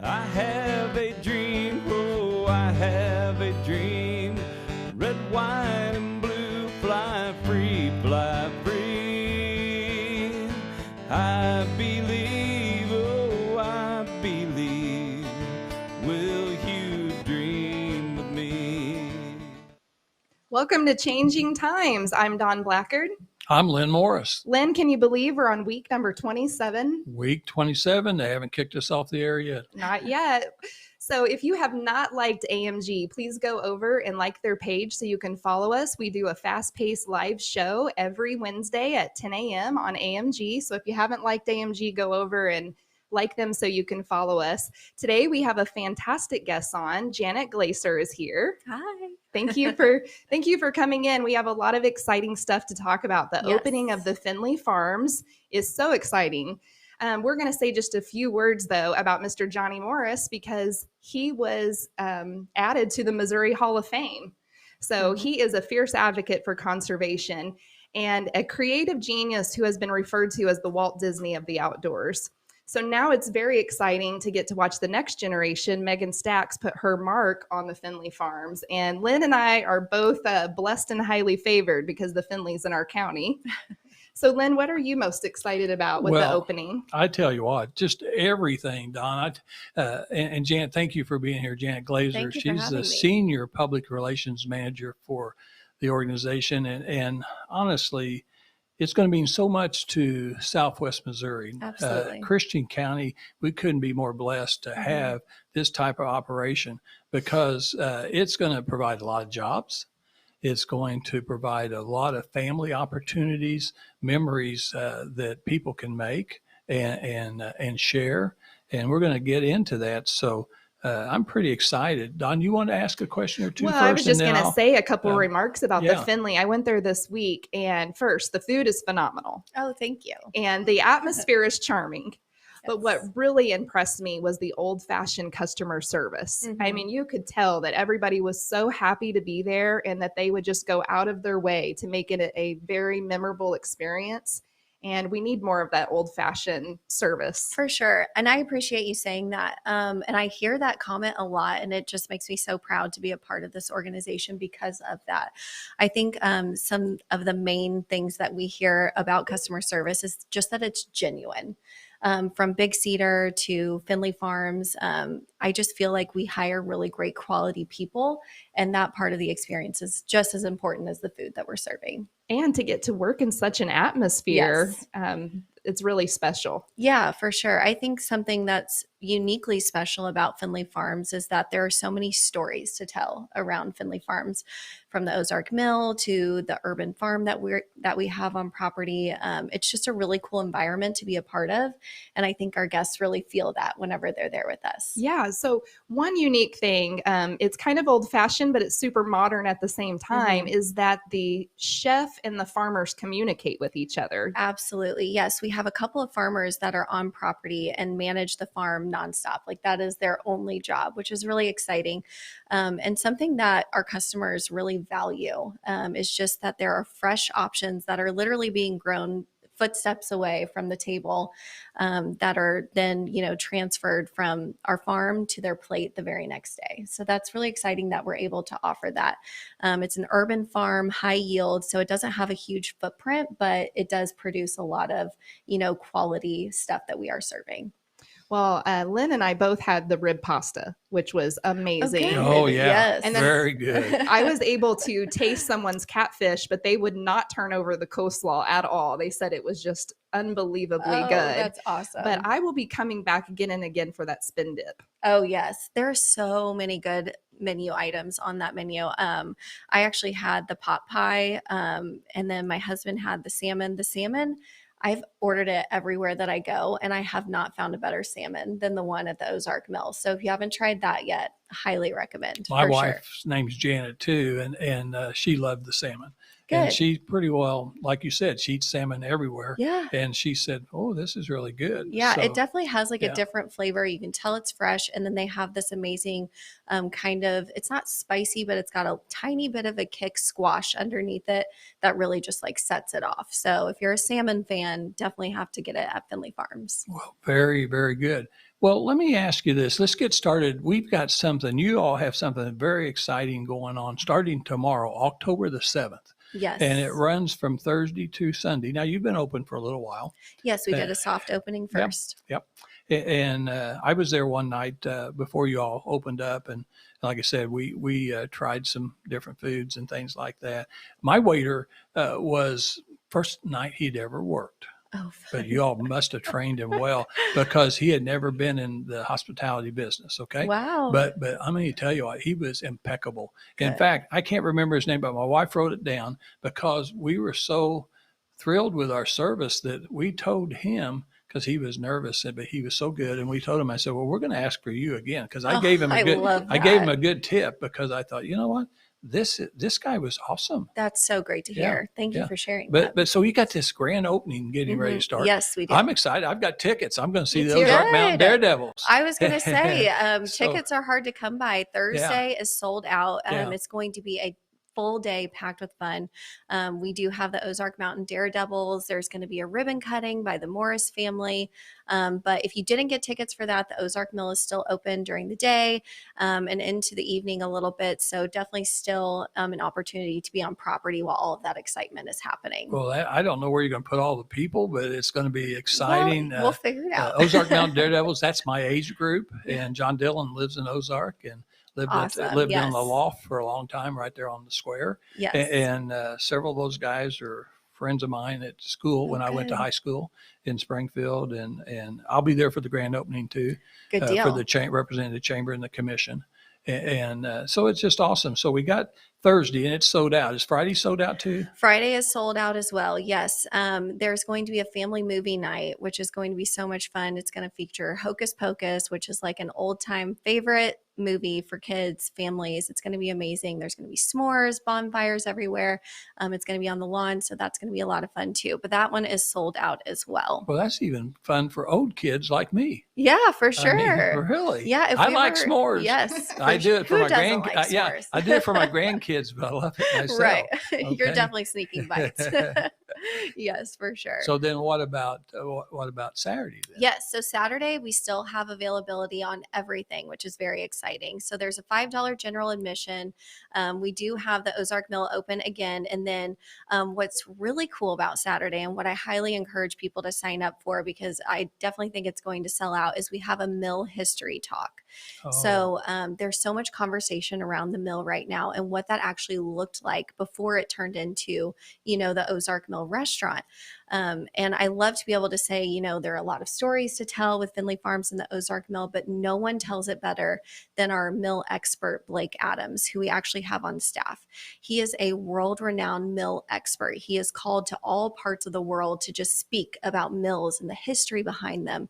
I have a dream, oh, I have a dream. Red, white, and blue, fly free, fly free. I believe, oh, I believe. Will you dream with me? Welcome to Changing Times. I'm Dawn Blackard. I'm Lynn Morris. Lynn, can you believe we're on week number 27? Week 27. They haven't kicked us off the air yet. Not yet. So if you have not liked AMG, please go over and like their page so you can follow us. We do a fast-paced live show every Wednesday at 10 a.m. on AMG. So if you haven't liked AMG, go over and like them so you can follow us. Today we have a fantastic guest on. Janet Glaser is here. Hi. Thank you for coming in. We have a lot of exciting stuff to talk about. The opening of the Finley Farms is so exciting. We're going to say just a few words, though, about Mr. Johnny Morris because he was added to the Missouri Hall of Fame. So he is a fierce advocate for conservation and a creative genius who has been referred to as the Walt Disney of the outdoors. So now it's very exciting to get to watch the next generation, Megan Stacks, put her mark on the Finley Farms. And Lynn and I are both blessed and highly favored because the Finleys in our county. So, Lynn, what are you most excited about with the opening? I tell you what, just everything, Don. And Janet, thank you for being here. Janet Glaser, she's the senior public relations manager for the organization. And honestly, it's going to mean so much to Southwest Missouri. Absolutely. Christian County, we couldn't be more blessed to have this type of operation because it's going to provide a lot of jobs. It's going to provide a lot of family opportunities, memories that people can make and share. And we're going to get into that. So I'm pretty excited. Don, you want to ask a question or two first? Well, I was just going to say a couple remarks about the Finley. I went there this week, and first, the food is phenomenal. Oh, thank you. And the atmosphere is charming. But what really impressed me was the old-fashioned customer service. I mean, you could tell that everybody was so happy to be there and that they would just go out of their way to make it a very memorable experience. And we need more of that old-fashioned service. For sure. And I appreciate you saying that. And I hear that comment a lot, and it just makes me so proud to be a part of this organization because of that. I think some of the main things that we hear about customer service is just that it's genuine. From Big Cedar to Finley Farms, I just feel like we hire really great quality people, and that part of the experience is just as important as the food that we're serving. And to get to work in such an atmosphere, it's really special. Yeah, for sure. I think something that's uniquely special about Finley Farms is that there are so many stories to tell around Finley Farms, from the Ozark Mill to the urban farm that we have on property. It's just a really cool environment to be a part of, and I think our guests really feel that whenever they're there with us. Yeah. So one unique thing, it's kind of old-fashioned, but it's super modern at the same time, is that the chef and the farmers communicate with each other. Absolutely. Yes. We have a couple of farmers that are on property and manage the farm nonstop. Like that is their only job, which is really exciting. And something that our customers really value is just that there are fresh options that are literally being grown footsteps away from the table that are then, transferred from our farm to their plate the very next day. So that's really exciting that we're able to offer that. It's an urban farm, high yield, so it doesn't have a huge footprint, but it does produce a lot of, quality stuff that we are serving. Well, Lynn and I both had the rib pasta, which was amazing. Okay. Oh, yeah. Yes. And then very good. I was able to taste someone's catfish, but they would not turn over the coleslaw at all. They said it was just unbelievably good. That's awesome. But I will be coming back again and again for that spin dip. Oh, yes. There are so many good menu items on that menu. I actually had the pot pie, and then my husband had the salmon. The salmon, I've ordered it everywhere that I go, and I have not found a better salmon than the one at the Ozark Mill. So if you haven't tried that yet, highly recommend. My wife's name's Janet too, and she loved the salmon. And Good. she pretty well, like you said, she eats salmon everywhere. Yeah. And she said, "Oh, this is really good." Yeah, So, it definitely has like a yeah. different flavor. You can tell it's fresh. And then they have this amazing kind of, it's not spicy, but it's got a tiny bit of a kick squash underneath it that really just like sets it off. So if you're a salmon fan, definitely have to get it at Finley Farms. Well, very, very good. Well, let me ask you this. Let's get started. We've got something, you all have something very exciting going on starting tomorrow, October the 7th. Yes. And it runs from Thursday to Sunday. Now, you've been open for a little while. Yes, we did a soft opening first. Yep. And I was there one night before you all opened up. And like I said, we tried some different foods and things like that. My waiter was first night he'd ever worked. Oh, But you all must have trained him well because he had never been in the hospitality business. Okay. wow. But I'm going to tell you what, he was impeccable. In Good. fact, I can't remember his name, but my wife wrote it down because we were so thrilled with our service that we told him, because he was nervous, but he was so good. And we told him, I said, well, we're going to ask for you again. Because I gave him I love I gave him that. a good tip because I thought, you know what? This guy was awesome. That's so great to hear. Thank you Yeah. for sharing But that. but so you got this grand opening getting ready to Mhm. start. Yes, we do. I'm excited. I've got tickets. I'm going to see Me the too. Ozark Mountain Good. Daredevils. I was going to say, So- tickets are hard to come by. Thursday is sold out. Yeah. It's going to be a full day packed with fun. We do have the Ozark Mountain Daredevils. There's going to be a ribbon cutting by the Morris family. But if you didn't get tickets for that, the Ozark Mill is still open during the day and into the evening a little bit. So definitely still an opportunity to be on property while all of that excitement is happening. Well, I don't know where you're going to put all the people, but it's going to be exciting. We'll figure it out. Ozark Mountain Daredevils, that's my age group. And John Dillon lives in Ozark and lived Awesome. lived in Yes. the loft for a long time right there on the square. Yes. And several of those guys are friends of mine at school when I went to good. high school in Springfield. And I'll be there for the grand opening too. Good deal. For the representing the chamber and the commission. And so it's just awesome. So we got Thursday and it's sold out. Is Friday sold out too? Friday is sold out as well. Yes. There's going to be a family movie night, which is going to be so much fun. It's going to feature Hocus Pocus, which is like an old time favorite movie for kids, families. It's going to be amazing. There's going to be s'mores, bonfires everywhere. It's going to be on the lawn. So that's going to be a lot of fun too. But that one is sold out as well. Well, that's even fun for old kids like me. Yeah, for I sure. mean, really? Yeah. If I we like were- s'mores. Yes. I do it for Who my doesn't grandkids. like Yeah, s'mores? I do it for my grandkids, but I love it myself. Right. Okay. You're definitely sneaking bites. Yes, for sure. So then what about Saturday then? Yes. So Saturday, we still have availability on everything, which is very exciting. So there's a $5 general admission. We do have the Ozark Mill open again. And then what's really cool about Saturday and what I highly encourage people to sign up for, because I definitely think it's going to sell out, is we have a mill history talk. Oh, So there's so much conversation around the mill right now and what that actually looked like before it turned into, the Ozark Mill restaurant. And I love to be able to say, there are a lot of stories to tell with Finley Farms and the Ozark Mill, but no one tells it better than our mill expert, Blake Adams, who we actually have on staff. He is a world-renowned mill expert. He is called to all parts of the world to just speak about mills and the history behind them.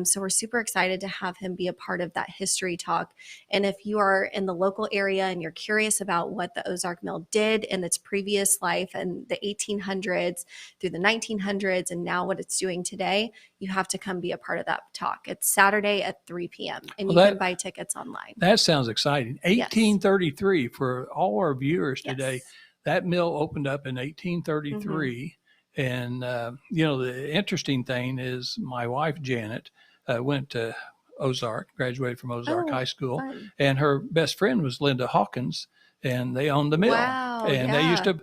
So we're super excited to have him be a part of that history talk. And if you are in the local area and you're curious about what the Ozark Mill did in its previous life and the 1800s through the 1900s and now what it's doing today, you have to come be a part of that talk. It's Saturday at 3 p.m. and you can buy tickets online. That sounds exciting. 1833 for all our viewers today. Yes. That mill opened up in 1833. And, the interesting thing is my wife, Janet, went to Ozark, graduated from Ozark High School. Fun. And her best friend was Linda Hawkins, and they owned the mill. Wow, and they used to,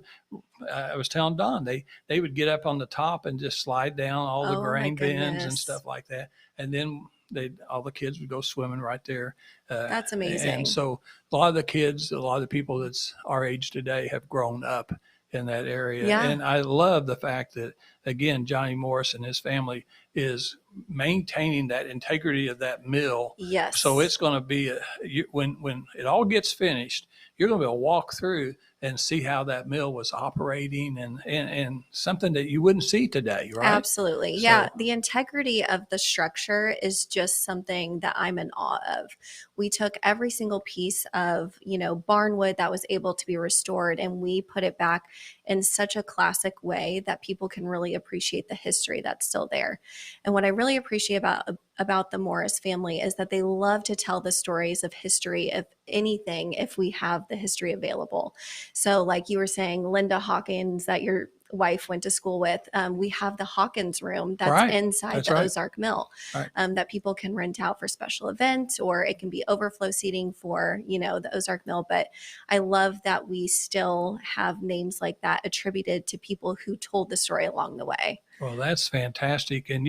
I was telling Don, they would get up on the top and just slide down all the grain bins and goodness. stuff like that. And then all the kids would go swimming right there. That's amazing. And so a lot of the people that's our age today have grown up in that area. Yeah. And I love the fact that, again, Johnny Morris and his family is maintaining that integrity of that mill. Yes. So it's going to be when it all gets finished, you're going to be able to walk through and see how that mill was operating, and something that you wouldn't see today, right? Absolutely. So- Yeah. The integrity of the structure is just something that I'm in awe of. We took every single piece of, barnwood that was able to be restored, and we put it back in such a classic way that people can really appreciate the history that's still there. And what I really appreciate about the Morris family is that they love to tell the stories of history of anything if we have the history available. So like you were saying, Linda Hawkins, that your wife went to school with, we have the Hawkins room that's Right. inside That's the right. Ozark Mill, Right. that people can rent out for special events, or it can be overflow seating for, the Ozark Mill. But I love that we still have names like that attributed to people who told the story along the way. Well, that's fantastic. And,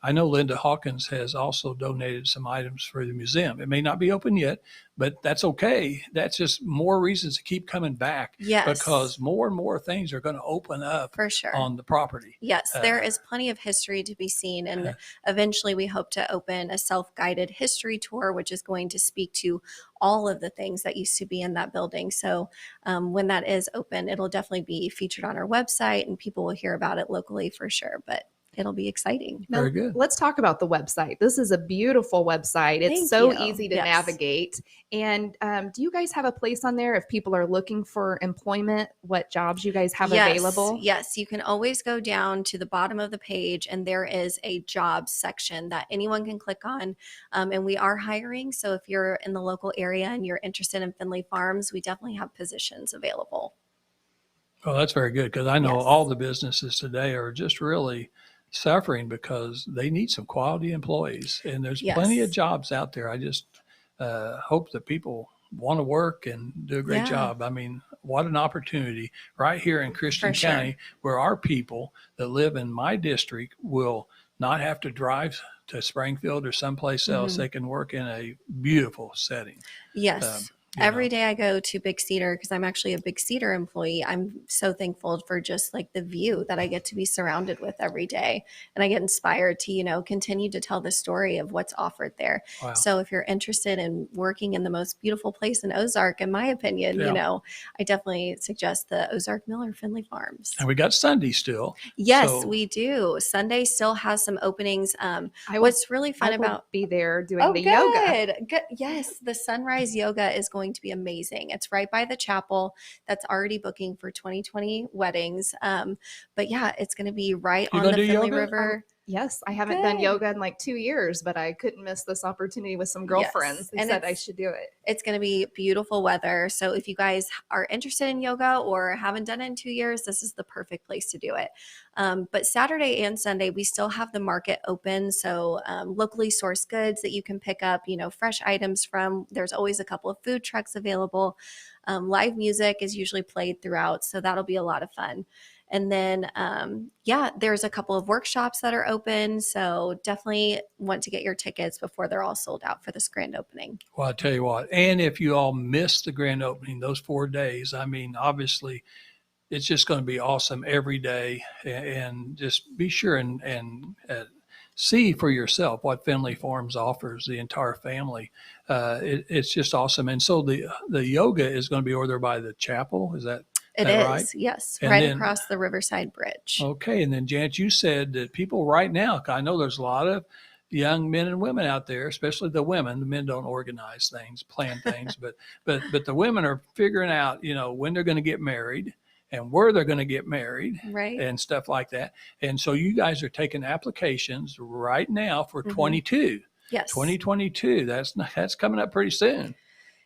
I know Linda Hawkins has also donated some items for the museum. It may not be open yet, but that's okay. That's just more reasons to keep coming back. Yes. Because more and more things are going to open up For sure. on the property. Yes, there is plenty of history to be seen. And eventually we hope to open a self-guided history tour, which is going to speak to all of the things that used to be in that building. So when that is open, it'll definitely be featured on our website, and people will hear about it locally for sure. But it'll be exciting. Very good. Let's talk about the website. This is a beautiful website. It's Thank so you. easy to Yes. navigate. And do you guys have a place on there if people are looking for employment, what jobs you guys have available? Yes, you can always go down to the bottom of the page, and there is a jobs section that anyone can click on. And we are hiring. So if you're in the local area and you're interested in Finley Farms, we definitely have positions available. Well, that's very good, because I know Yes. all the businesses today are just really suffering because they need some quality employees, and there's plenty of Yes. jobs out there. I just hope that people want to work and do a great Yeah. job. I mean, what an opportunity right here in Christian For sure. County, where our people that live in my district will not have to drive to Springfield or someplace else. Mhm. They can work in a beautiful setting. Yes. you Every know. day I go to Big Cedar, because I'm actually a Big Cedar employee. I'm so thankful for just like the view that I get to be surrounded with every day. And I get inspired to, continue to tell the story of what's offered there. Wow. So if you're interested in working in the most beautiful place in Ozark, in my opinion, Yeah. I definitely suggest the Ozark Mill or Finley Farms. And we got Sunday still. Yes, So- we do. Sunday still has some openings. I will, What's really I fun will about be there doing the good. yoga. Good. Yes, the sunrise yoga is going to be amazing. It's right by the chapel that's already booking for 2020 weddings. But yeah, it's going to be right You on gonna the do Finley yoga? River. Yes, I haven't done Good. yoga in like 2 years, but I couldn't miss this opportunity with some girlfriends. Yes, They and said I it's- should do it. It's going to be beautiful weather. So if you guys are interested in yoga or haven't done it in 2 years, this is the perfect place to do it. But Saturday and Sunday, we still have the market open. So locally sourced goods that you can pick up, fresh items from. There's always a couple of food trucks available. Live music is usually played throughout. So that'll be a lot of fun. And then, there's a couple of workshops that are open. So definitely want to get your tickets before they're all sold out for this grand opening. Well, I tell you what, and if you all miss the grand opening, those 4 days, I mean, obviously, it's just going to be awesome every day. And just be sure and see for yourself what Finley Farms offers the entire family. It's just awesome. And so the yoga is going to be over there by the chapel. Is that It that is, right? yes, And right then- across the Riverside Bridge. Okay. And then, Janet, you said that people right now, I know there's a lot of young men and women out there, especially the women. The men don't organize things, plan things, but the women are figuring out, when they're going to get married and where they're going to get married Right. and stuff like that. And so you guys are taking applications right now for Mhm. 22, Yes. 2022. That's coming up pretty soon.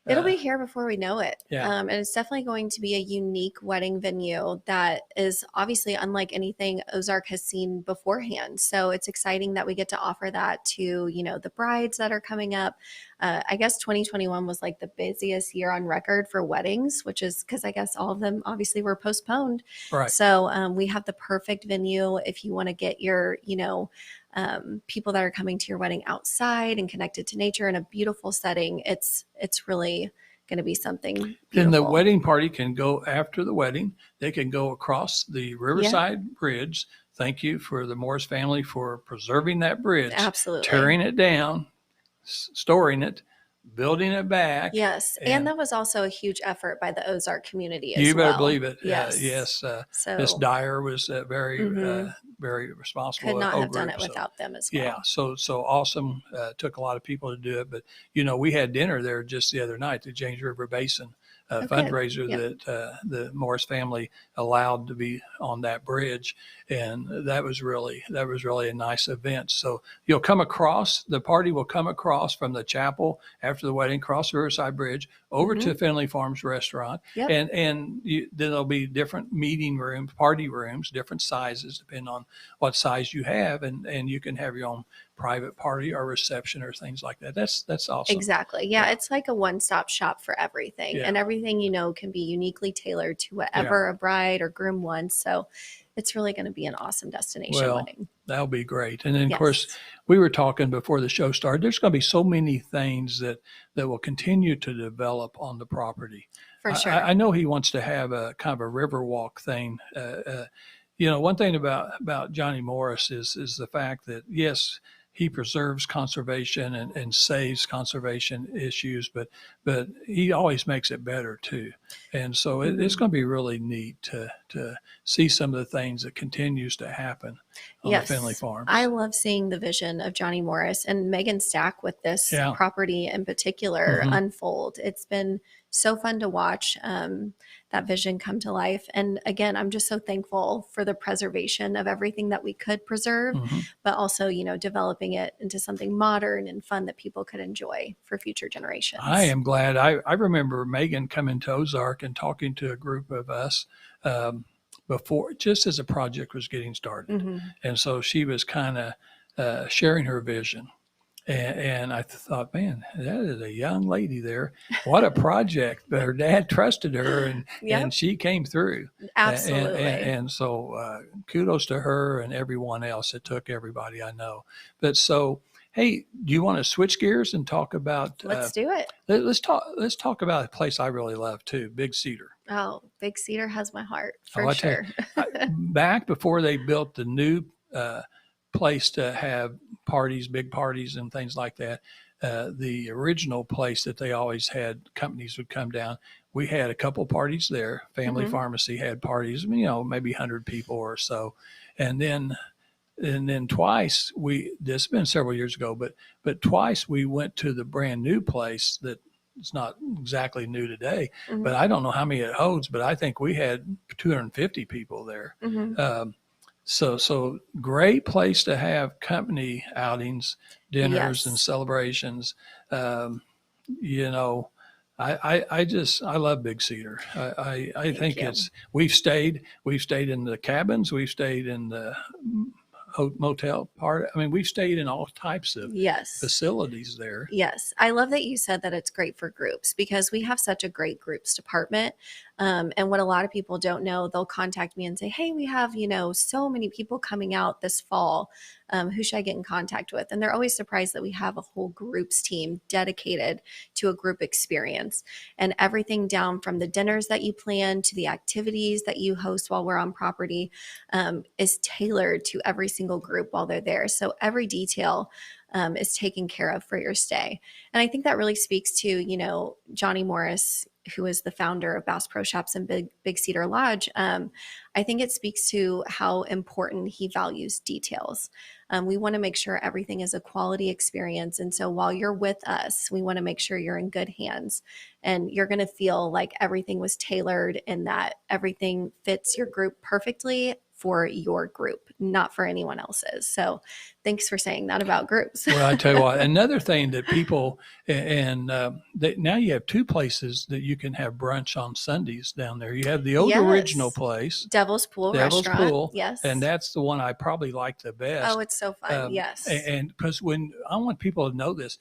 It'll be here before we know it. Yeah. And it's definitely going to be a unique wedding venue that is obviously unlike anything Ozark has seen beforehand. So it's exciting that we get to offer that to, the brides that are coming up. I guess 2021 was like the busiest year on record for weddings, which is because I guess all of them obviously were postponed. Right. So we have the perfect venue if you want to get your, people that are coming to your wedding outside and connected to nature in a beautiful setting. It's really going to be something beautiful. Then the wedding party can go after the wedding. They can go across the Riverside Bridge. Thank you for the Morris family for preserving that bridge, Absolutely. tearing it down, storing it, building it back. Yes. And that was also a huge effort by the Ozark community as well. You better believe it. Yes. Yes. So Miss Dyer was very, Mhm. very responsible. Could not have done group, it without them as well. Yeah. So awesome. Took a lot of people to do it. But, we had dinner there just the other night, the James River Basin fundraiser that the Morris family allowed to be on that bridge. And that was really a nice event. So you'll come across, the party will come across from the chapel after the wedding, cross the Riverside Bridge over to Finley Farms restaurant. Yep. And then there'll be different meeting rooms, party rooms, different sizes, depending on what size you have. And you can have your own private party or reception or things like that. That's awesome. Exactly. Yeah. It's like a one-stop shop for everything. Yeah. And everything, can be uniquely tailored to whatever a bride or groom wants. So it's really going to be an awesome destination wedding. That'll be great. And then, of course, we were talking before the show started, there's going to be so many things that will continue to develop on the property. For sure. I know he wants to have a kind of a river walk thing. One thing about Johnny Morris is the fact that, yes, he preserves conservation and saves conservation issues, but he always makes it better too. And so it's going to be really neat to see some of the things that continues to happen on the Finley Farms. I love seeing the vision of Johnny Morris and Megan Stack with this property in particular unfold. It's been so fun to watch that vision come to life. And again, I'm just so thankful for the preservation of everything that we could preserve, but also, developing it into something modern and fun that people could enjoy for future generations. I am glad. I remember Megan coming to Ozark and talking to a group of us before, just as the project was getting started. And so she was kind of sharing her vision. And I thought, man, that is a young lady there. What a project. But her dad trusted her and she came through. Absolutely. And so kudos to her and everyone else. It took everybody I know. But so, hey, do you want to switch gears and talk about? Let's do it. Let's talk about a place I really love too, Big Cedar. Oh, Big Cedar has my heart for sure. Back before they built the new place to have parties, big parties and things like that, the original place that they always had companies would come down, we had a couple parties there. Family Pharmacy had parties, maybe 100 people or so. And then twice this has been several years ago, but twice we went to the brand new place that it's not exactly new today, but I don't know how many it holds, but I think we had 250 people there. So great place to have company outings, dinners and celebrations. I love Big Cedar. I think we've stayed in the cabins. We've stayed in the motel part. I mean, we've stayed in all types of facilities there. Yes. I love that you said that it's great for groups because we have such a great groups department. And what a lot of people don't know, they'll contact me and say, hey, we have, so many people coming out this fall. Who should I get in contact with? And they're always surprised that we have a whole groups team dedicated to a group experience, and everything down from the dinners that you plan to the activities that you host while we're on property is tailored to every single group while they're there. So every detail is taken care of for your stay. And I think that really speaks to, Johnny Morris, who is the founder of Bass Pro Shops and Big Cedar Lodge. I think it speaks to how important he values details. We want to make sure everything is a quality experience. And so while you're with us, we want to make sure you're in good hands and you're going to feel like everything was tailored and that everything fits your group perfectly for your group, not for anyone else's. So thanks for saying that about groups. Well, I tell you what, another thing that people, now you have two places that you can have brunch on Sundays down there. You have the old original place. Devil's Pool Restaurant. Yes. And that's the one I probably like the best. Oh, it's so fun. Yes. And because when I want people to know this,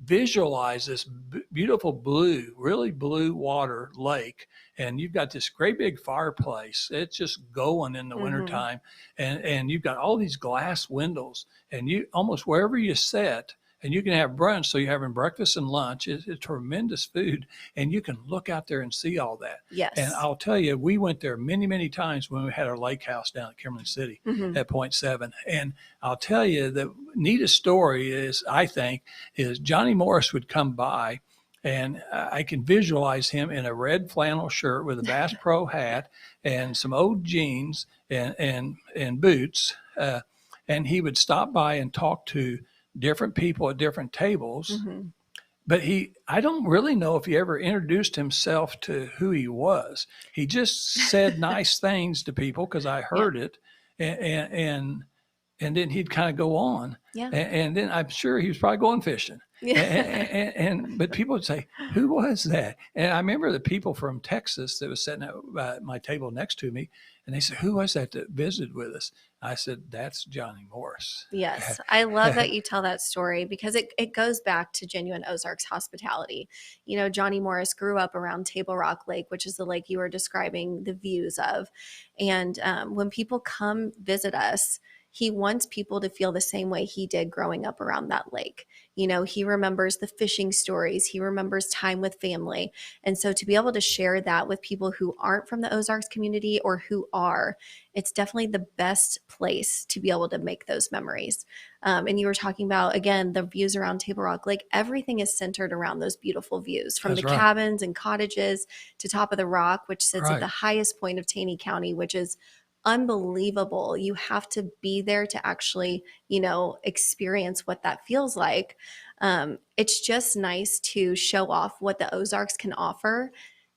visualize this beautiful blue, really blue water lake. And you've got this great big fireplace. It's just going in the wintertime. And you've got all these glass windows and you almost wherever you sit, and you can have brunch. So you're having breakfast and lunch. It's tremendous food. And you can look out there and see all that. Yes. And I'll tell you, we went there many, many times when we had our lake house down at Kimberly City at Point 7. And I'll tell you, the neatest story is, I think, is Johnny Morris would come by And I can visualize him in a red flannel shirt with a Bass Pro hat and some old jeans and boots. And he would stop by and talk to different people at different tables. Mm-hmm. But I don't really know if he ever introduced himself to who he was. He just said nice things to people because I heard it. And then he'd kind of go on. Yeah. And then I'm sure he was probably going fishing. Yeah. But people would say, who was that? And I remember the people from Texas that was sitting at my table next to me, and they said, who was that visited with us? I said, that's Johnny Morris. Yes. I love that you tell that story because it goes back to genuine Ozarks hospitality. You know, Johnny Morris grew up around Table Rock Lake, which is the lake you were describing the views of. And when people come visit us, he wants people to feel the same way he did growing up around that lake. You know, he remembers the fishing stories. He remembers time with family. And so to be able to share that with people who aren't from the Ozarks community or who are, it's definitely the best place to be able to make those memories. And you were talking about, again, the views around Table Rock Lake. Everything is centered around those beautiful views from That's the right. cabins and cottages to Top of the Rock, which sits Right. at the highest point of Taney County, which is unbelievable. You have to be there to actually, you know, experience what that feels like. It's just nice to show off what the Ozarks can offer.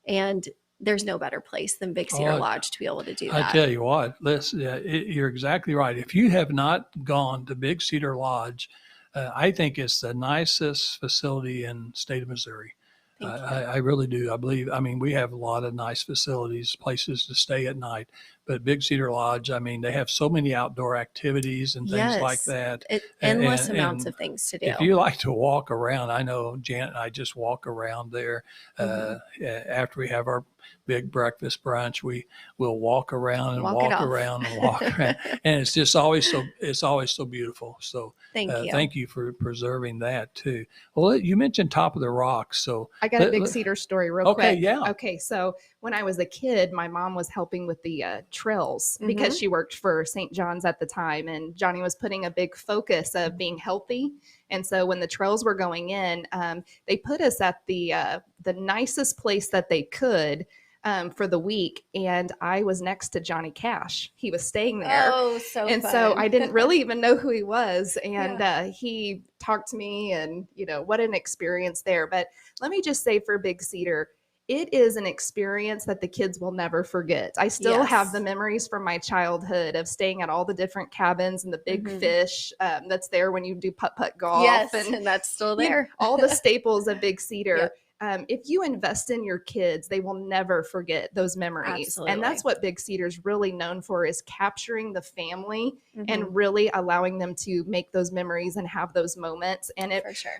And there's no better place than Big Cedar Lodge to be able to do that. I tell you what, you're exactly right. If you have not gone to Big Cedar Lodge, I think it's the nicest facility in the state of Missouri. I really do. I mean, we have a lot of nice facilities, places to stay at night, but Big Cedar Lodge, I mean, they have so many outdoor activities and things like that. Endless amounts of things to do. If you like to walk around, I know Janet and I just walk around there after we have our big breakfast brunch. We'll walk around and walk around and walk around, and it's just always so beautiful. So thank you for preserving that too. Well, you mentioned Top of the Rock, so I got a Big Cedar story real quick. Okay, yeah. Okay, so when I was a kid, my mom was helping with the trails because she worked for St. John's at the time, and Johnny was putting a big focus of being healthy. And so when the trails were going in, they put us at the nicest place that they could for the week, and I was next to Johnny Cash. He was staying there. Oh, so and fun. So I didn't really even know who he was, and he talked to me, and you know what an experience there. But let me just say, for Big Cedar, it is an experience that the kids will never forget. I still have the memories from my childhood of staying at all the different cabins and the big fish that's there when you do putt-putt golf. Yes, and that's still there. All the staples of Big Cedar. Yep. If you invest in your kids, they will never forget those memories. Absolutely. And that's what Big Cedar's really known for, is capturing the family and really allowing them to make those memories and have those moments. And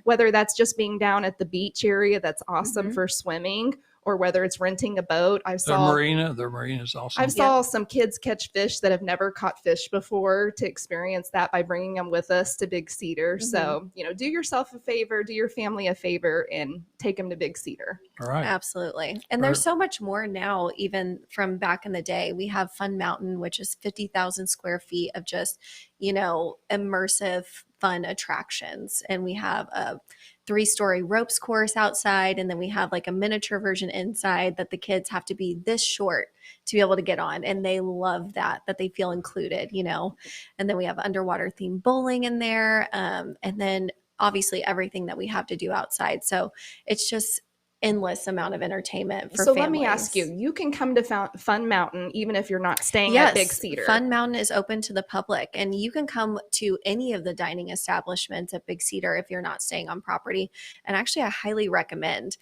whether that's just being down at the beach area, that's awesome for swimming, or whether it's renting a boat. Their marina is awesome. I saw some kids catch fish that have never caught fish before, to experience that by bringing them with us to Big Cedar. So, you know, do yourself a favor, do your family a favor, and take them to Big Cedar. All right. Absolutely. And there's so much more now, even from back in the day. We have Fun Mountain, which is 50,000 square feet of just, you know, immersive, fun attractions. And we have a 3-story ropes course outside, and then we have like a miniature version inside that the kids have to be this short to be able to get on, and they love that they feel included, you know. And then we have underwater themed bowling in there, and then obviously everything that we have to do outside. So it's just endless amount of entertainment for families. Let me ask you, you can come to Fun Mountain even if you're not staying at Big Cedar. Fun Mountain is open to the public, and you can come to any of the dining establishments at Big Cedar if you're not staying on property. And actually, I highly recommend.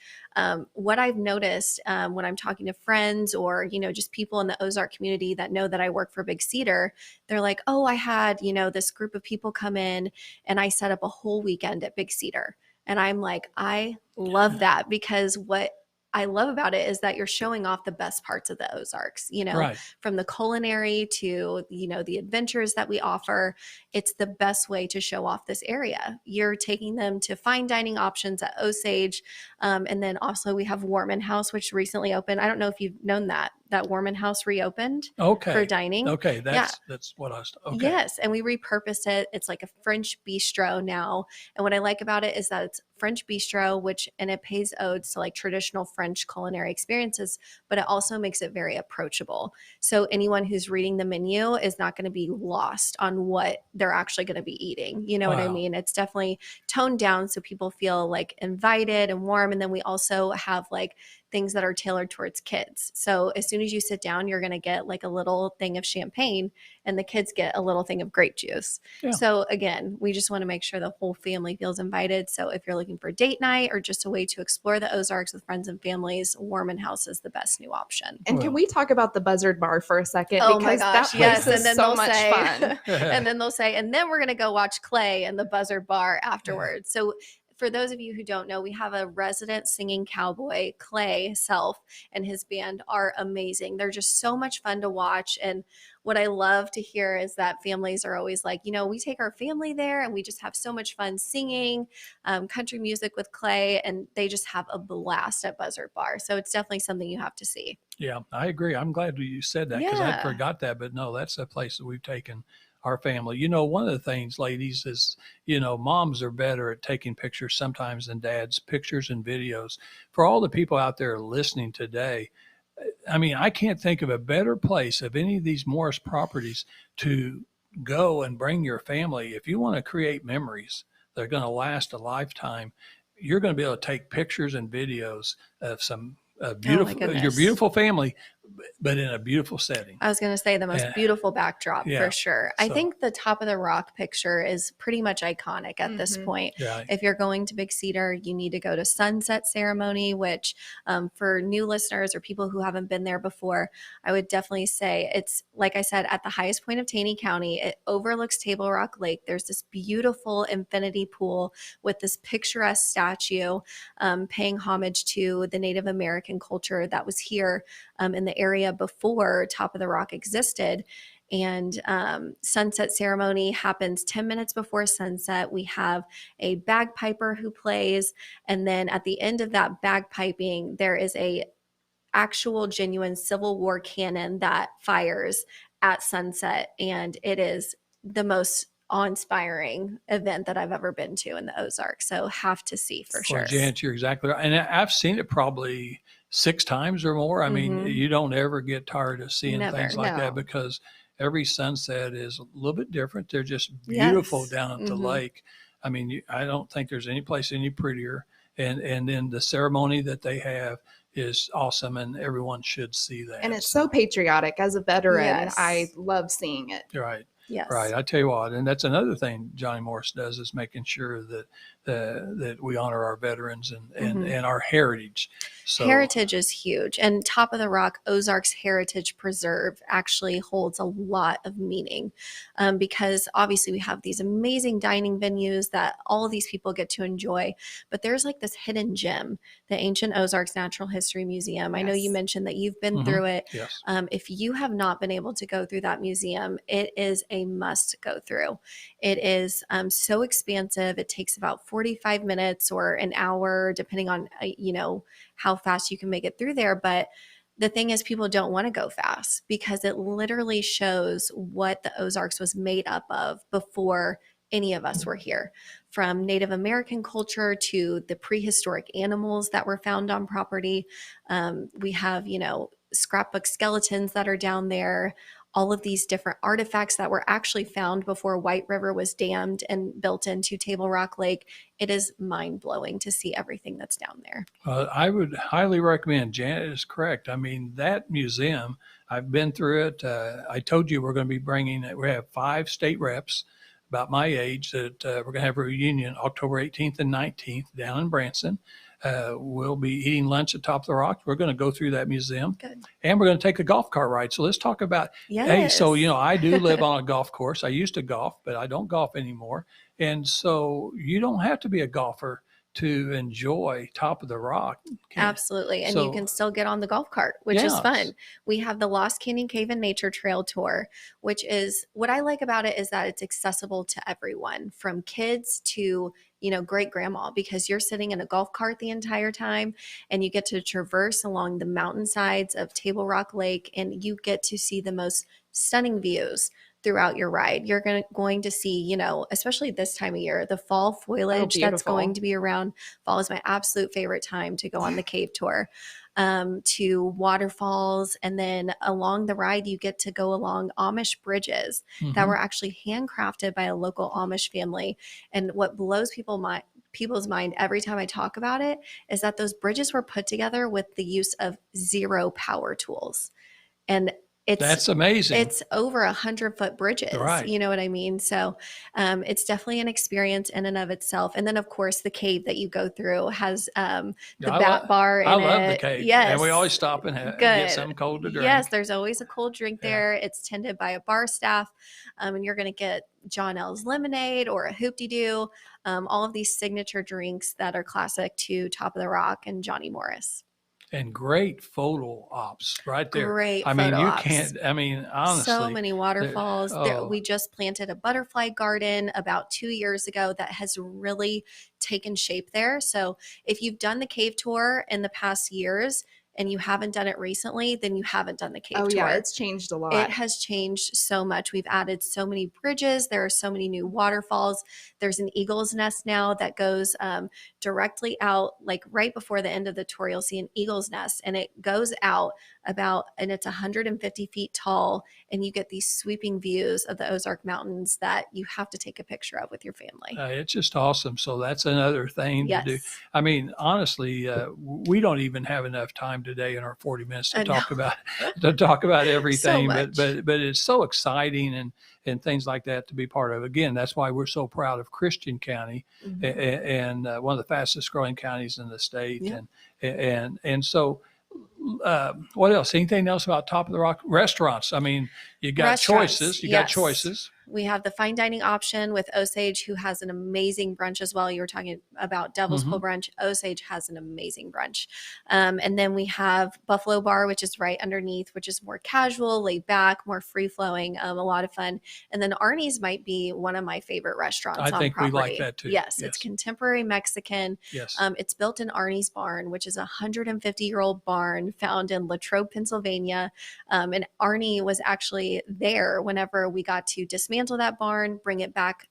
What I've noticed when I'm talking to friends or, you know, just people in the Ozark community that know that I work for Big Cedar, they're like, oh, I had, you know, this group of people come in and I set up a whole weekend at Big Cedar. And I'm like, I love that, because what I love about it is that you're showing off the best parts of the Ozarks, you know, from the culinary to, you know, the adventures that we offer. It's the best way to show off this area. You're taking them to fine dining options at Osage. And then also we have Warman House, which recently opened. I don't know if you've known that. that Warman House reopened Okay. for dining. Okay. Yeah. That's what I was, okay. Yes, and we repurposed it. It's like a French bistro now. And what I like about it is that it's French bistro, and it pays odes to like traditional French culinary experiences, but it also makes it very approachable. So anyone who's reading the menu is not going to be lost on what they're actually going to be eating. You know what I Wow. mean? It's definitely toned down so people feel like invited and warm. And then we also have like things that are tailored towards kids. So as soon as you sit down, you're going to get like a little thing of champagne and the kids get a little thing of grape juice. Yeah. So again, we just want to make sure the whole family feels invited. So if you're looking for date night or just a way to explore the Ozarks with friends and families, Warman House is the best new option. And can we talk about the Buzzard Bar for a second? Oh because my gosh, that place yes. is And then so they'll much say, fun. and then they'll say, and then we're going to go watch Clay and the Buzzard Bar afterwards. So for those of you who don't know, we have a resident singing cowboy, Clay Self, and his band are amazing. They're just so much fun to watch. And what I love to hear is that families are always like, we take our family there and we just have so much fun singing country music with Clay, and they just have a blast at Buzzard Bar. So it's definitely something you have to see. Yeah, I agree. I'm glad you said that because I Yeah. forgot that. But no, that's a place that we've taken our family. One of the things, ladies, is, moms are better at taking pictures sometimes than dads, pictures and videos. For all the people out there listening today, I mean, I can't think of a better place of any of these Morris properties to go and bring your family. If you want to create memories that are going to last a lifetime, you're going to be able to take pictures and videos of some beautiful, goodness. your beautiful family, but in a beautiful setting. I was going to say the most beautiful backdrop Yeah. for sure. I So- think the top of the rock picture is pretty much iconic at this point. Yeah. If you're going to Big Cedar, you need to go to Sunset Ceremony, which for new listeners or people who haven't been there before, I would definitely say it's, like I said, at the highest point of Taney County. It overlooks Table Rock Lake. There's this beautiful infinity pool with this picturesque statue paying homage to the Native American culture that was here in the area before Top of the Rock existed. And sunset ceremony happens 10 minutes before sunset. We have a bagpiper who plays. And then at the end of that bagpiping, there is a actual genuine Civil War cannon that fires at sunset. And it is the most awe-inspiring event that I've ever been to in the Ozarks. So have to see for sure. Well, Janet, you're exactly right. And I've seen it probably 6 times or more. I mean, you don't ever get tired of seeing Never, things like that no. because every sunset is a little bit different. They're just beautiful Yes. down at the lake. I mean, I don't think there's any place any prettier. And then the ceremony that they have is awesome, and everyone should see that. And it's so patriotic. As a veteran, Yes. I love seeing it. Right. Yes. Right. I tell you what, and that's another thing Johnny Morris does is making sure that that we honor our veterans and our heritage. So Heritage is huge. And Top of the Rock Ozarks Heritage Preserve actually holds a lot of meaning because obviously we have these amazing dining venues that all of these people get to enjoy. But there's like this hidden gem, the Ancient Ozarks Natural History Museum. I know you Yes. mentioned that you've been through it. Yes. If you have not been able to go through that museum, it is a must go through. It is so expansive. It takes about 45 minutes or an hour, depending on, how fast you can make it through there. But the thing is, people don't want to go fast because it literally shows what the Ozarks was made up of before any of us were here, from Native American culture to the prehistoric animals that were found on property. We have, scrapbook skeletons that are down there, all of these different artifacts that were actually found before White River was dammed and built into Table Rock Lake. It is mind-blowing to see everything that's down there. I would highly recommend. Janet is correct. I mean, that museum, I've been through it. I told you we're going to be we have 5 state reps about my age that we're going to have a reunion October 18th and 19th down in Branson. We'll be eating lunch at Top of the Rock. We're going to go through that museum. Good. And we're going to take a golf cart ride. So let's talk about, hey, so, I do live on a golf course. I used to golf, but I don't golf anymore. And so you don't have to be a golfer to enjoy Top of the Rock. Absolutely. And you can still get on the golf cart, which is fun. We have the Lost Canyon Cave and Nature Trail Tour, which is what I like about it is that it's accessible to everyone from kids to, great grandma, because you're sitting in a golf cart the entire time and you get to traverse along the mountainsides of Table Rock Lake and you get to see the most stunning views throughout your ride. You're going to see, especially this time of year, the fall foliage that's going to be around. Fall is my absolute favorite time to go on the cave tour, to waterfalls. And then along the ride, you get to go along Amish bridges that were actually handcrafted by a local Amish family. And what blows people's mind every time I talk about it is that those bridges were put together with the use of 0 power tools. And that's amazing. It's over 100-foot bridges. Right. You know what I mean? So it's definitely an experience in and of itself. And then, of course, the cave that you go through has the bat bar in it. I love the cave. Yes. And we always stop and get something cold to drink. Yes, there's always a cold drink there. It's tended by a bar staff. And you're going to get John L's lemonade or a hoop-de-doo, all of these signature drinks that are classic to Top of the Rock and Johnny Morris. And great photo ops right there. Great honestly. So many waterfalls. We just planted a butterfly garden about 2 years ago that has really taken shape there. So if you've done the cave tour in the past years and you haven't done it recently, then you haven't done the cave tour. Yeah, it's changed a lot. It has changed so much. We've added so many bridges. There are so many new waterfalls. There's an eagle's nest now that goes directly out, like right before the end of the tour, you'll see an eagle's nest, and it goes out and it's 150 feet tall, and you get these sweeping views of the Ozark Mountains that you have to take a picture of with your family. It's just awesome. So that's another thing to do. Honestly, we don't even have enough time today in our 40 minutes to talk about everything, so but it's so exciting and things like that to be part of. Again, that's why we're so proud of Christian County and one of the fastest growing counties in the state. And so what else? Anything else about Top of the Rock? Restaurants. You got choices. You got choices. We have the fine dining option with Osage, who has an amazing brunch as well. You were talking about Devil's Pool Brunch. Osage has an amazing brunch. And then we have Buffalo Bar, which is right underneath, which is more casual, laid back, more free flowing, a lot of fun. And then Arnie's might be one of my favorite restaurants on property. I think we like that too. Yes, it's contemporary Mexican. Yes. It's built in Arnie's barn, which is a 150-year-old barn found in Latrobe, Pennsylvania. And Arnie was actually there whenever we got to dismantle that barn, bring it back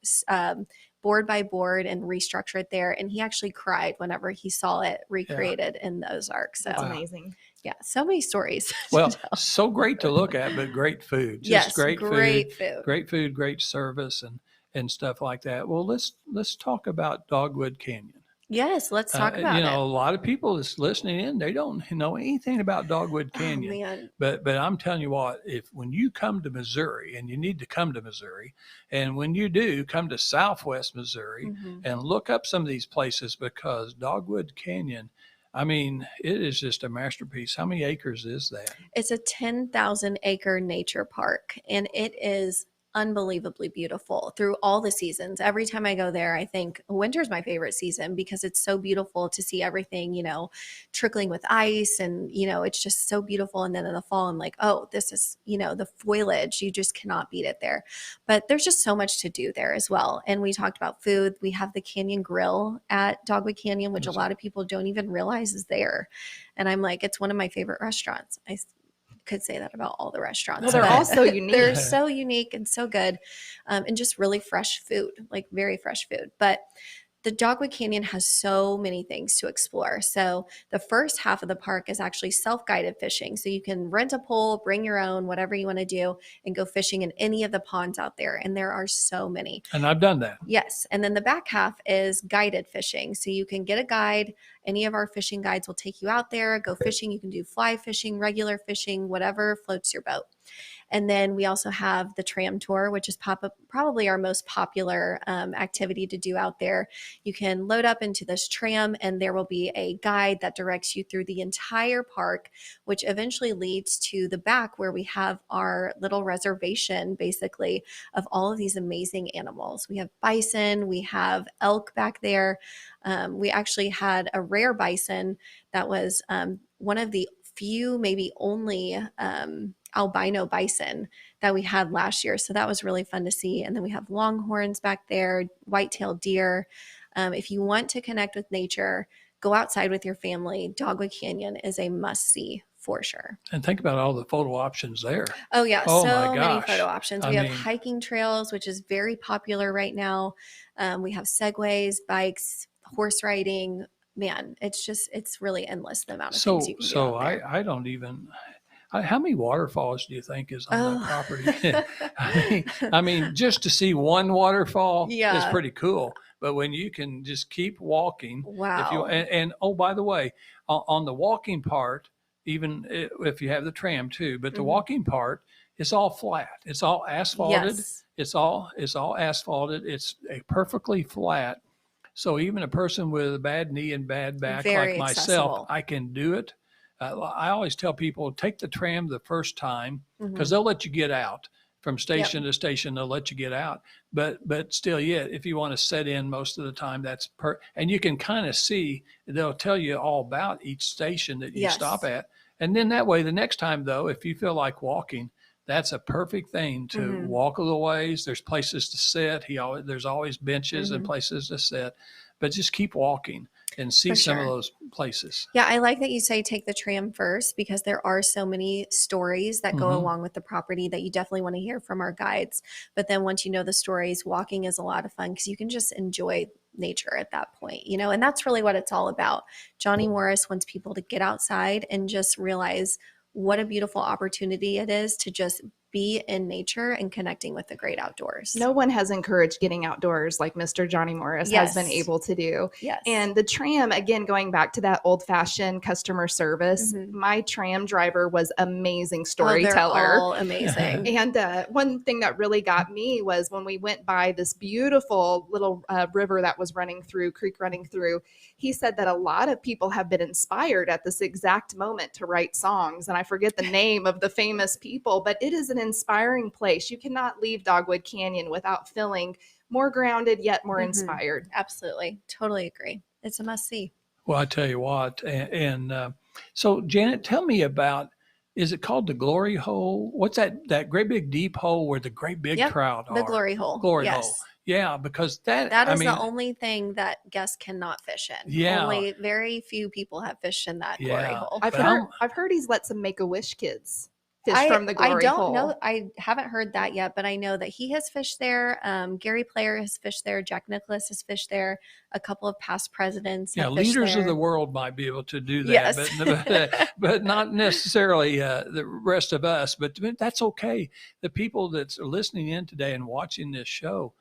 board by board and restructure it there. And he actually cried whenever he saw it recreated in the Ozarks. So that's amazing. Yeah, so many stories. Well, so great to look at, but great food. Just great food. Great food, great service and stuff like that. Well, let's talk about Dogwood Canyon. Yes, let's talk about it. A lot of people that's listening in, they don't know anything about Dogwood Canyon. Oh, man. But I'm telling you what, when you come to Missouri, and you need to come to Missouri, and when you do, come to Southwest Missouri and look up some of these places, because Dogwood Canyon, it is just a masterpiece. How many acres is that? It's a 10,000 acre nature park, and it is unbelievably beautiful through all the seasons. Every time I go there, I think winter's my favorite season because it's so beautiful to see everything, trickling with ice, and, it's just so beautiful. And then in the fall, I'm like, oh, this is, the foliage, you just cannot beat it there. But there's just so much to do there as well. And we talked about food. We have the Canyon Grill at Dogwood Canyon, which a lot of people don't even realize is there. And I'm like, it's one of my favorite restaurants. I could say that about all the restaurants. Well, they're all so unique. They're so unique and so good, and just really fresh food, like very fresh food. But the Dogwood Canyon has so many things to explore. So the first half of the park is actually self-guided fishing. So you can rent a pole, bring your own, whatever you want to do, and go fishing in any of the ponds out there. And there are so many. And I've done that. Yes. And then the back half is guided fishing. So you can get a guide. Any of our fishing guides will take you out there, go fishing. You can do fly fishing, regular fishing, whatever floats your boat. And then we also have the tram tour, which is probably our most popular activity to do out there. You can load up into this tram and there will be a guide that directs you through the entire park, which eventually leads to the back where we have our little reservation, basically, of all of these amazing animals. We have bison, we have elk back there. We actually had a rare bison that was one of the few, maybe only albino bison that we had last year. So that was really fun to see. And then we have longhorns back there, white-tailed deer. If you want to connect with nature, go outside with your family. Dogwood Canyon is a must-see for sure. And think about all the photo options there. Oh yeah, Oh, so my many gosh. photo options. We have hiking trails, which is very popular right now. We have segways, bikes, horse riding. Man, it's really endless, the amount of things you can do out there. I don't even. How many waterfalls do you think is on that property? I mean, just to see one waterfall is pretty cool. But when you can just keep walking, wow. And oh, by the way, on the walking part, even if you have the tram too, but the walking part, it's all flat. It's all asphalted. Yes. It's all asphalted. It's perfectly flat. So even a person with a bad knee and bad back Very like myself, accessible. I can do it. I always tell people, take the tram the first time because they'll let you get out from station to station. They'll let you get out. But still, if you want to set in most of the time, and you can kind of see, they'll tell you all about each station that you stop at. And then that way, the next time though, if you feel like walking, that's a perfect thing to walk a little ways. There's places to sit. There's always benches and places to sit, but just keep walking and see some of those places. Yeah, I like that you say take the tram first because there are so many stories that go along with the property that you definitely want to hear from our guides. But then once you know the stories, walking is a lot of fun because you can just enjoy nature at that point, and that's really what it's all about. Johnny Morris wants people to get outside and just realize what a beautiful opportunity it is to just be in nature and connecting with the great outdoors. No one has encouraged getting outdoors like Mr. Johnny Morris has been able to do. Yes. And the tram, again, going back to that old-fashioned customer service, my tram driver was amazing storyteller. They're all amazing. And one thing that really got me was when we went by this beautiful little river that was creek running through, he said that a lot of people have been inspired at this exact moment to write songs. And I forget the name of the famous people, but it is an inspiring place. You cannot leave Dogwood Canyon without feeling more grounded yet more inspired. Absolutely. Totally agree. It's a must see. Well, I tell you what, so Janet, tell me about, is it called the Glory Hole? What's that great big deep hole where the great big trout are? The Glory Hole. Glory Hole. Yeah, because that is the only thing that guests cannot fish in. Yeah. Only very few people have fished in that Glory Hole. I've heard he's let some Make-A-Wish kids fish from the Glory Hole. I don't know. I haven't heard that yet, but I know that he has fished there. Gary Player has fished there. Jack Nicklaus has fished there. A couple of past presidents have fished leaders there. of the world might be able to do that, but not necessarily the rest of us. But that's okay. The people that's listening in today and watching this show,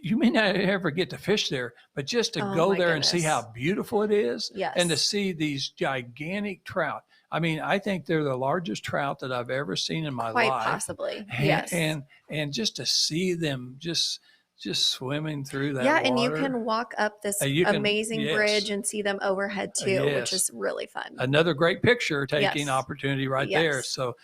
you may not ever get to fish there, but just to go there and see how beautiful it is and to see these gigantic trout. I mean, I think they're the largest trout that I've ever seen in my life. Quite possibly, yes. And just to see them just swimming through that water. And you can walk up this amazing bridge and see them overhead too, which is really fun. Another great picture taking opportunity right there. So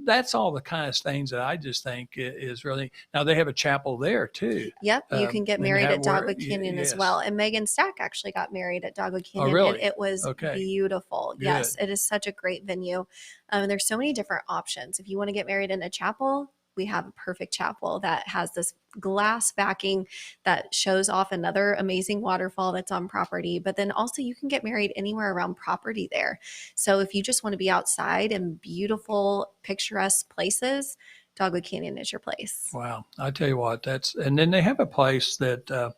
that's all the kind of things that I just think is really. Now they have a chapel there too. Yep, you can get married at Dogwood Canyon as well. And Megan Stack actually got married at Dogwood Canyon. Oh, really? And it was beautiful. Good. Yes, it is such a great venue. And there's so many different options. If you want to get married in a chapel, we have a perfect chapel that has this glass backing that shows off another amazing waterfall that's on property. But then also you can get married anywhere around property there. So if you just want to be outside in beautiful, picturesque places, Dogwood Canyon is your place. Wow. I tell you what, and then they have a place that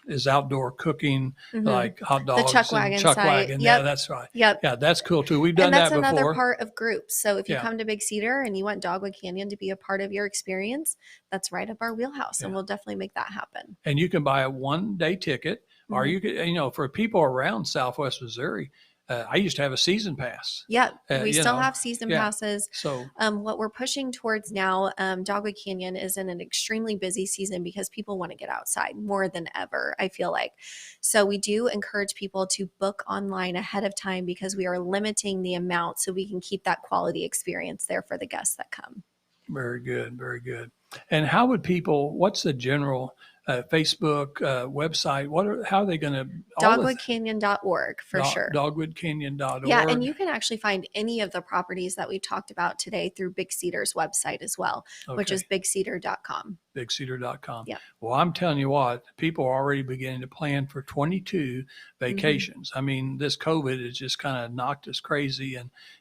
is outdoor cooking, like hot dogs. The Chuck Wagon site. Wagon. Yep. Yeah, that's right. Yep. Yeah, that's cool too. We've done that before. And that's another part of groups. So if you come to Big Cedar and you want Dogwood Canyon to be a part of your experience, that's right up our wheelhouse, and we'll definitely make that happen. And you can buy a one-day ticket, or you could, for people around Southwest Missouri, I used to have a season pass. Yep, we you still know, have season yeah. passes. So What we're pushing towards now, Dogwood Canyon is in an extremely busy season because people want to get outside more than ever, I feel like. So we do encourage people to book online ahead of time because we are limiting the amount so we can keep that quality experience there for the guests that come. very good, very good. And how would people? What's the general Facebook website? How are they going to? Dogwoodcanyon.org for sure. Dogwoodcanyon.org. Yeah, and you can actually find any of the properties that we talked about today through Big Cedar's website as well, which is bigcedar.com. Bigcedar.com. Yeah. Well, I'm telling you what, people are already beginning to plan for 22 vacations. I mean, this COVID has just kind of knocked us crazy,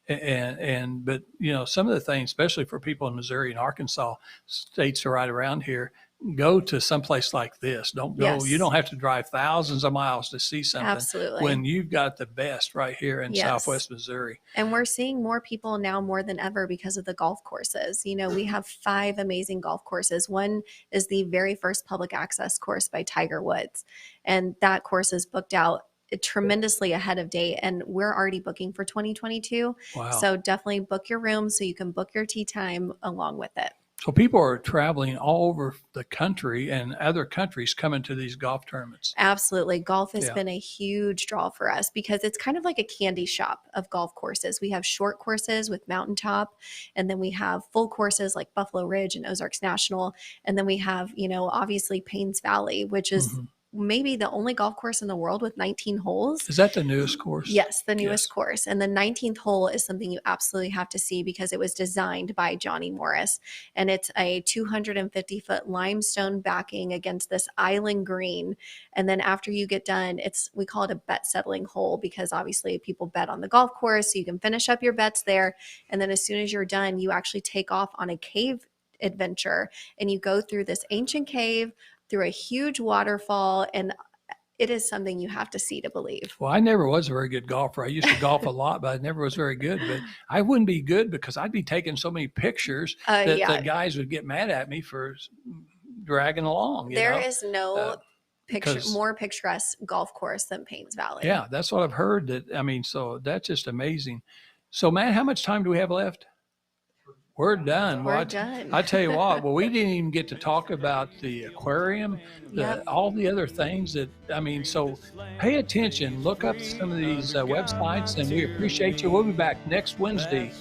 but you know, some of the things, especially for people in Missouri and Arkansas, states are right around here. Go to someplace like this. Don't go. Yes. You don't have to drive thousands of miles to see something. Absolutely. When you've got the best right here in Southwest Missouri. And we're seeing more people now more than ever because of the golf courses. You know, we have 5 amazing golf courses. One is the very first public access course by Tiger Woods. And that course is booked out tremendously ahead of date, and we're already booking for 2022. Wow. So definitely book your room so you can book your tee time along with it. So people are traveling all over the country and other countries coming to these golf tournaments. Absolutely. Golf has been a huge draw for us because it's kind of like a candy shop of golf courses. We have short courses with Mountaintop, and then we have full courses like Buffalo Ridge and Ozarks National. And then we have, you know, obviously Paynes Valley, which is maybe the only golf course in the world with 19 holes. Is that the newest course? Yes, the newest course. And the 19th hole is something you absolutely have to see because it was designed by Johnny Morris. And it's a 250-foot limestone backing against this island green. And then after you get done, we call it a bet settling hole because obviously people bet on the golf course. So you can finish up your bets there. And then as soon as you're done, you actually take off on a cave adventure and you go through this ancient cave, through a huge waterfall, and it is something you have to see to believe. Well, I never was a very good golfer. I used to golf a lot, but I never was very good. But I wouldn't be good because I'd be taking so many pictures that the guys would get mad at me for dragging along. There is no more picturesque golf course than Paynes Valley. Yeah, that's what I've heard. So that's just amazing. So, Matt, how much time do we have left? We're done. We're done. I tell you what, we didn't even get to talk about the aquarium, all the other things so pay attention, look up some of these websites, and we appreciate you. We'll be back next Wednesday.